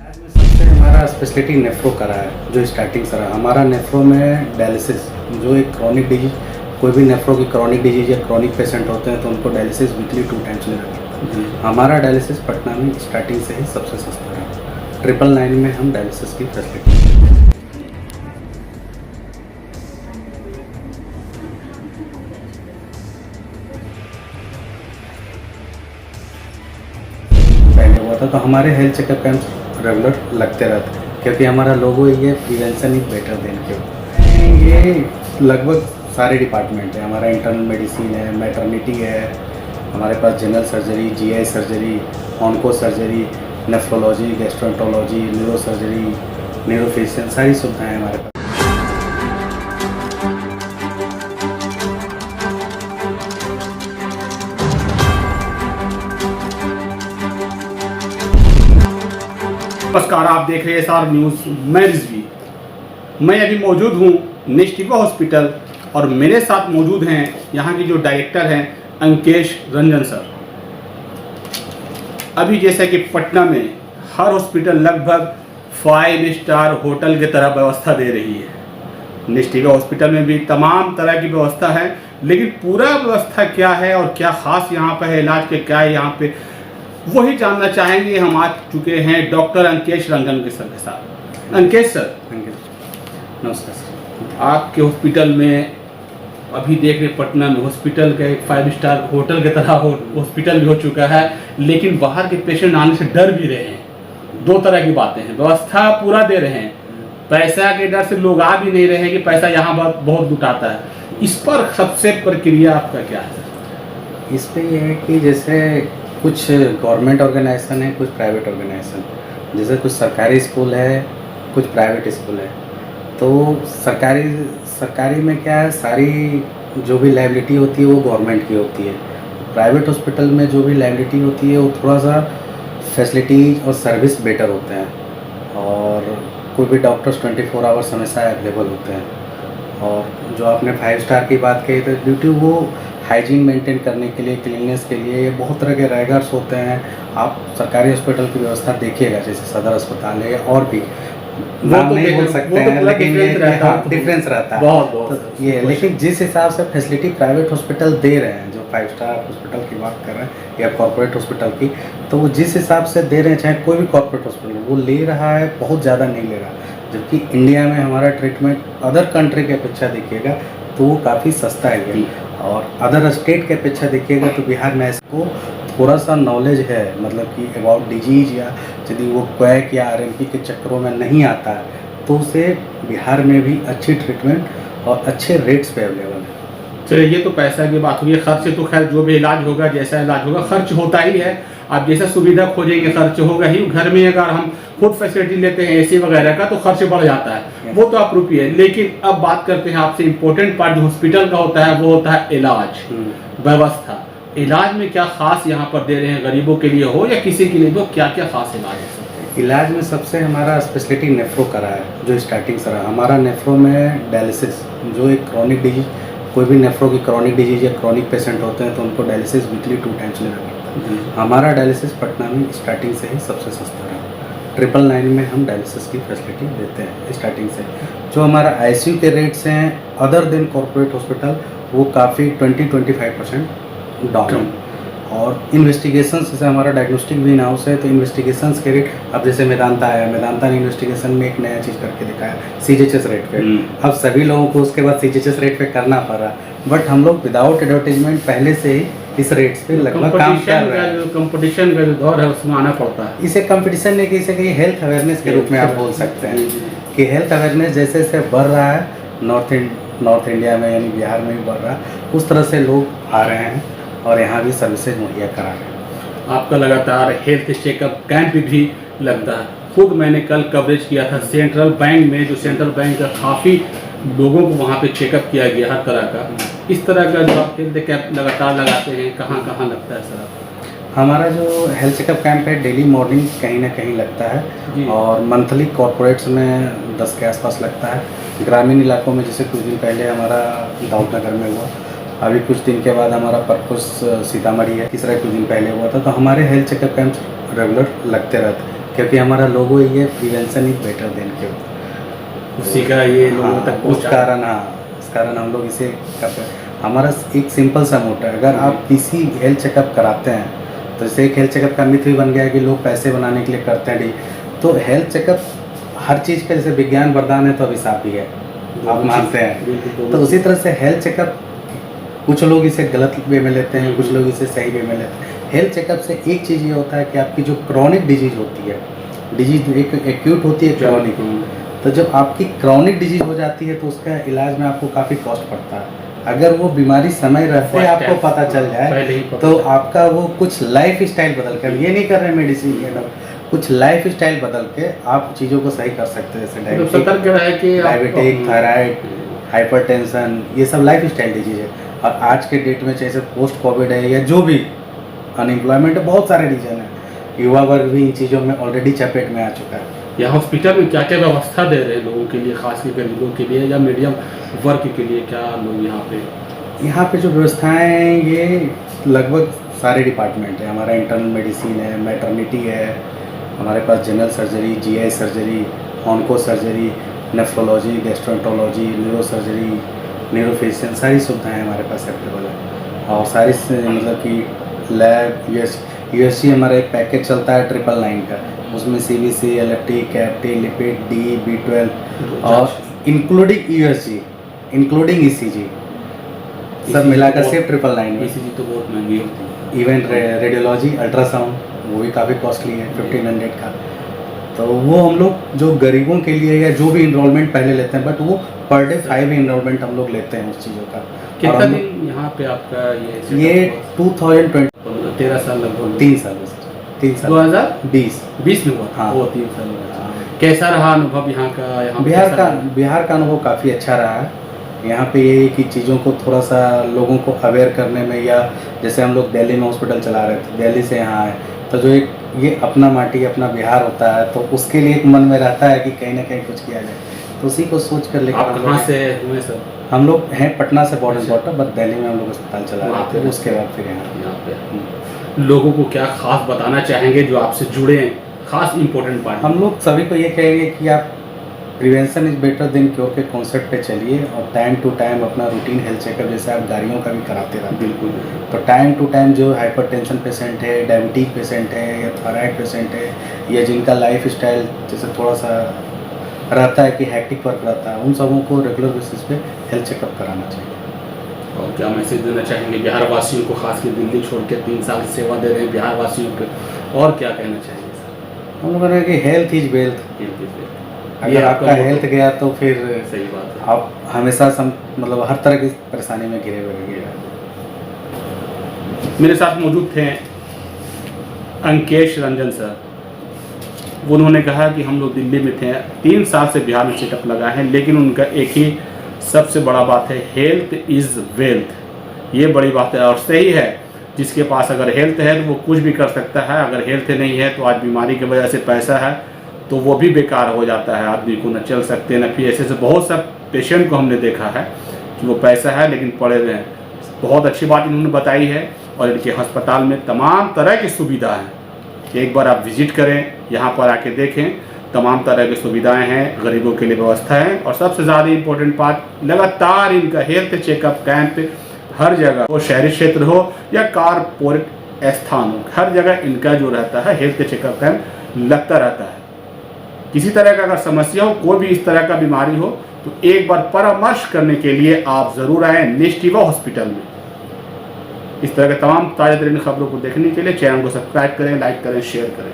आज में सबसे हमारा स्पेशलिटी नेफ्रो का रहा है, जो स्टार्टिंग से रहा हमारा नेफ्रो में डायलिसिस, जो एक क्रॉनिक डिजीज, कोई भी नेफ्रो की क्रॉनिक डिजीज या क्रॉनिक पेशेंट होते हैं तो उनको डायलिसिस वीकली 2 टाइम्स लेना पड़ता है। हमारा डायलिसिस पटना में स्टार्टिंग से ही सबसे सस्ता रहा। 999 में हम डायलिसिस की फैसिलिटी देते हैं। पहले हुआ था तो हमारे हेल्थ चेकअप कैंप्स रेगुलर लगते रहते हैं, क्योंकि हमारा लोगो ये prevention is better than cure. ये लगभग सारे डिपार्टमेंट हैं, हमारा इंटरनल मेडिसिन है, मैटरनिटी है, हमारे पास general surgery, GI surgery, onco surgery, nephrology, gastroenterology, neuro surgery, neurophysician, सारी सुविधाएं हमारे पास। नमस्कार, आप देख रहे हैं SR न्यूज़। मैं रिजवी। मैं अभी मौजूद हूँ नेस्टिवा हॉस्पिटल और मेरे साथ मौजूद हैं यहाँ के जो डायरेक्टर हैं अंकेश रंजन सर। अभी जैसा कि पटना में हर हॉस्पिटल लगभग 5 स्टार होटल की तरह व्यवस्था दे रही है। नेस्टिवा हॉस्पिटल में भी तमाम तरह की व्यवस्था है, लेकिन पूरा व्यवस्था क्या है और क्या ख़ास यहाँ पर है, इलाज के क्या है यहाँ पे, वही जानना चाहेंगे। हम आ चुके हैं डॉक्टर अंकेश रंजन के सर के साथ। अंकेश सर, नमस्कार सर। आपके हॉस्पिटल में अभी देख रहे पटना में हॉस्पिटल का एक 5 स्टार होटल की तरह हॉस्पिटल भी हो चुका है, लेकिन बाहर के पेशेंट आने से डर भी रहे हैं। 2 तरह की बातें हैं, व्यवस्था पूरा दे रहे हैं, पैसा के डर से लोग आ भी नहीं रहे हैं कि पैसा यहाँ बहुत लुटाता है। इस पर सबसे प्रक्रिया आपका क्या है? इस पर यह है कि जैसे कुछ गवर्नमेंट ऑर्गेनाइजेशन है, कुछ प्राइवेट ऑर्गेनाइजेशन, जैसे कुछ सरकारी स्कूल है, कुछ प्राइवेट स्कूल है। तो सरकारी में क्या है, सारी जो भी लायबिलिटी होती है वो गवर्नमेंट की होती है। प्राइवेट हॉस्पिटल में जो भी लायबिलिटी होती है वो थोड़ा सा फैसिलिटीज और सर्विस बेटर होते हैं, और कोई भी डॉक्टर्स 24 आवर्स हमेशा अवेलेबल होते हैं। और जो आपने 5 स्टार की बात कही, तो ड्यू टू वो हाइजीन मेंटेन करने के लिए, क्लीननेस के लिए बहुत तरह के रैगर्स होते हैं। आप सरकारी हॉस्पिटल की व्यवस्था देखिएगा, जैसे सदर अस्पताल है और भी, नाम नहीं बोल सकते हैं, लेकिन डिफरेंस रहता है बहुत। तो ये लेकिन जिस हिसाब से फैसिलिटी प्राइवेट हॉस्पिटल दे रहे हैं, जो 5 स्टार हॉस्पिटल की बात कर रहे हैं या कॉर्पोरेट हॉस्पिटल की, तो वो जिस हिसाब से दे रहे हैं, चाहे कोई भी कॉर्पोरेट हॉस्पिटल वो ले रहा है, बहुत ज़्यादा नहीं ले रहा। जबकि इंडिया में हमारा ट्रीटमेंट अदर कंट्री की अपेक्षा देखिएगा तो वो काफ़ी सस्ता है, और अदर स्टेट के अपेक्षा देखिएगा तो बिहार में इसको थोड़ा सा नॉलेज है, मतलब कि अबाउट डिजीज, या यदि वो क्वैक या RMP के चक्करों में नहीं आता है तो उसे बिहार में भी अच्छी ट्रीटमेंट और अच्छे रेट्स पे अवेलेबल है। चलिए, ये तो पैसा की बात हुई। खर्च तो खैर जो भी इलाज होगा, जैसा इलाज होगा, खर्च होता ही है। आप जैसा सुविधा खोजेंगे खर्च होगा ही। घर में अगर हम खुद फैसिलिटी लेते हैं AC वगैरह का, तो खर्च बढ़ जाता है, वो तो अप्रूप्रिय है। लेकिन अब बात करते हैं आपसे इम्पोर्टेंट पार्ट जो हॉस्पिटल का होता है, वो होता है इलाज व्यवस्था। इलाज में क्या खास यहाँ पर दे रहे हैं, गरीबों के लिए हो या किसी के लिए हो, क्या क्या खास इलाज है? इलाज में सबसे हमारा स्पेशलिटी नेफ्रो का रहा है, जो स्टार्टिंग से रहा हमारा नेफ्रो में डायलिसिस, जो एक क्रॉनिक डिजीज, कोई भी नेफ्रो की क्रॉनिक डिजीज या क्रॉनिक पेशेंट होते हैं तो उनको डायलिसिस वीकली 2 टाइम्स लेना पड़ता है। हमारा डायलिसिस पटना में स्टार्टिंग से ही सबसे सस्ता रहा। 999 में हम डायलिसिस की फैसिलिटी देते हैं स्टार्टिंग से। जो हमारा ICU के रेट्स हैं अदर देन कॉर्पोरेट हॉस्पिटल, वो काफ़ी 20-25% डाउन। और इन्वेस्टिगेशन, जैसे हमारा डायग्नोस्टिक भी इन हाउस है, तो इन्वेस्टिगेशंस के रेट, अब जैसे मेदांता आया, मेदांता ने इन्वेस्टिगेशन में एक नया चीज़ करके दिखाया, CGHS रेट पे। अब सभी लोगों को उसके बाद CGHS रेट पे करना पड़ रहा, बट हम लोग विदाउट एडवर्टीजमेंट पहले से ही इस रेट्स पे लगभग काम कर रहे हैं। कंपटीशन का जो दौर है उसमें आना पड़ता है। इसे कंपटीशन नहीं, कि इसे कहीं हेल्थ अवेयरनेस के रूप में आप बोल सकते हैं कि हेल्थ अवेयरनेस जैसे जैसे बढ़ रहा है नॉर्थ इंडिया में, यानी बिहार में भी बढ़ रहा है, उस तरह से लोग आ रहे हैं और यहाँ भी सर्विसेज मुहैया करा रहे हैं। आपका लगातार हेल्थ चेकअप कैंप भी लगता है। खुद मैंने कल कवरेज किया था सेंट्रल बैंक में, जो सेंट्रल बैंक का काफ़ी लोगों को वहाँ पे चेकअप किया गया हर तरह का। इस तरह का जो आप हेल्थ कैंप लगातार लगाते हैं, कहाँ कहाँ लगता है सर? हमारा जो हेल्थ चेकअप कैंप है डेली मॉर्निंग कहीं ना कहीं लगता है, और मंथली कॉर्पोरेट्स में 10 के आसपास लगता है। ग्रामीण इलाकों में जैसे कुछ दिन पहले हमारा दाऊदनगर में हुआ, अभी कुछ दिन के बाद हमारा परपुस सीतामढ़ी है, तीसरा कुछ दिन पहले हुआ था। तो हमारे हेल्थ चेकअप कैंप्स रेगुलर लगते रहते हैं, क्योंकि हमारा लोगो ये prevention is better than cure. उसी का ये लोगों तक उस पहुंचा। कारण, हाँ, उस कारण हम लोग इसे करते हैं। हमारा एक सिंपल सा मोटो है, अगर आप किसी हेल्थ चेकअप कराते हैं तो जैसे एक हेल्थ चेकअप का मिथ भी बन गया है कि लोग पैसे बनाने के लिए करते हैं। तो हेल्थ चेकअप हर चीज़ का, जैसे विज्ञान वरदान है तो अभिशाप भी है, आप मानते हैं। तो उसी तरह से हेल्थ चेकअप कुछ लोग इसे गलत वे में लेते हैं, कुछ लोग इसे सही वे में लेते हैं। हेल्थ चेकअप से एक चीज़ ये होता है कि आपकी जो क्रॉनिक डिजीज होती है, डिजीज एक एक्यूट होती है, क्रॉनिक। तो जब आपकी क्रॉनिक डिजीज हो जाती है तो उसका इलाज में आपको काफ़ी कॉस्ट पड़ता है। अगर वो बीमारी समय रहते आपको पता चल जाए तो आपका वो कुछ लाइफ स्टाइल बदल कर, ये नहीं कर रहे मेडिसिन के, कुछ लाइफ स्टाइल बदल के आप चीज़ों को सही कर सकते हैं। जैसे सतर्क रहे कि डायबिटिक, थायराइड, हाइपरटेंशन, ये सब लाइफ स्टाइल डिजीज है। और आज के डेट में जैसे पोस्ट कोविड है या जो भी अनएम्प्लॉयमेंट है, बहुत सारे रीजन है, युवा वर्ग भी इन चीज़ों में ऑलरेडी चपेट में आ चुका है। या हॉस्पिटल में क्या क्या व्यवस्था दे रहे हैं लोगों के लिए, खासकर गरीबों के लिए या मीडियम वर्ग के लिए, क्या लोग यहाँ पे जो व्यवस्थाएं हैं ये लगभग सारे डिपार्टमेंट है। हमारा इंटरनल मेडिसिन है, मैटरनिटी है, हमारे पास general surgery, GI surgery, onco surgery, nephrology, gastroenterology, neuro surgery, neurophysician, सारी सुविधाएं हमारे पास अवेलेबल है। और सारी मतलब कि लैब, यूएसजी हमारा एक पैकेज चलता है 999 का, उसमें CBC, LFT, KFT, lipid, D, B12 और इंक्लूडिंग यूएसजी, इंक्लूडिंग ईसीजी, सब मिलाकर सिर्फ 999। ईसीजी तो बहुत महंगी होती है। इवन रेडियोलॉजी, अल्ट्रासाउंड, वो भी काफ़ी कॉस्टली है, 1500 का। तो वो हम लोग जो गरीबों के लिए या जो भी इनरोलमेंट पहले लेते हैं, बट वो पर डे 5 इनरोलमेंट हम लोग लेते हैं उस चीज़ों का। कितना दिन यहाँ पे आपका ये 2020 13 साल लगभग 3 साल 2020 में हुआ। हाँ, वो 3 साल हुआ। कैसा रहा अनुभव यहाँ का? यहाँ बिहार का अनुभव काफ़ी अच्छा रहा है। यहाँ पे ये कि चीज़ों को थोड़ा सा लोगों को अवेयर करने में, या जैसे हम लोग दिल्ली में हॉस्पिटल चला रहे थे, दिल्ली से यहाँ आए तो जो एक ये अपना माटी, अपना बिहार होता है, तो उसके लिए एक मन में रहता है कि कहीं ना कहीं कुछ किया जाए। तो उसी को सोच कर लेकर आप कहाँ से हुए सर? हम लोग हैं पटना से, बॉर्डर, बट दिल्ली में हम लोग अस्पताल चला रहे थे, उसके बाद फिर यहाँ पे लोगों को क्या खास बताना चाहेंगे जो आपसे जुड़े हैं, खास इंपॉर्टेंट पार्ट? हम लोग सभी को ये कहेंगे कि आप prevention is better than cure के कॉन्सेप्ट पे चलिए, और टाइम टू टाइम अपना रूटीन हेल्थ चेकअप जैसे आप गाड़ियों का भी कराते रहते हैं। बिल्कुल। तो टाइम टू टाइम जो हाइपरटेंशन पेशेंट है, डायबिटिक पेशेंट है, या थायराइड पेशेंट है, या जिनका लाइफ स्टाइल जैसे थोड़ा सा रहता है कि हैक्टिक वर्क रहता है, उन सबों को रेगुलर बेसिस पे हेल्थ चेकअप कराना चाहिए। और क्या मैसेज देना चाहेंगे बिहार वासियों को, खास कर दिल्ली छोड़ के 3 साल सेवा दे रहे हैं बिहार वासियों पे, और क्या कहना चाहेंगे सर? हम लोग कह रहे हैं कि हेल्थ इज वेल्थ। अगर आपका हेल्थ गया तो फिर सही बात है, आप हमेशा मतलब हर तरह की परेशानी में घिरे हुए रहिएगा। मेरे साथ मौजूद थे अंकेश रंजन सर। उन्होंने कहा कि हम लोग दिल्ली में थे, 3 साल से बिहार में चेकअप लगा है, लेकिन उनका एक ही सबसे बड़ा बात है, हेल्थ इज़ वेल्थ। ये बड़ी बात है और सही है। जिसके पास अगर हेल्थ है तो वो कुछ भी कर सकता है, अगर हेल्थ नहीं है तो आज बीमारी की वजह से पैसा है तो वो भी बेकार हो जाता है, आदमी को न चल सकते न फिर। ऐसे बहुत सा पेशेंट को हमने देखा है कि वो पैसा है लेकिन पड़े हुए हैं। बहुत अच्छी बात इन्होंने बताई है, और इनके अस्पताल में तमाम तरह की सुविधा है। एक बार आप विजिट करें, यहाँ पर आके देखें, तमाम तरह की सुविधाएं हैं, गरीबों के लिए व्यवस्था है, और सबसे ज़्यादा इम्पोर्टेंट बात, लगातार इनका हेल्थ चेकअप कैंप हर जगह, वो शहरी क्षेत्र हो या कारपोरेट स्थान हो, हर जगह इनका जो रहता है हेल्थ चेकअप कैंप लगता रहता है। किसी तरह का अगर समस्या हो, कोई भी इस तरह का बीमारी हो, तो एक बार परामर्श करने के लिए आप ज़रूर आएँ नेस्टिवा हॉस्पिटल में। इस तरह के तमाम ताज़ा तरीन खबरों को देखने के लिए चैनल को सब्सक्राइब करें, लाइक करें, शेयर करें।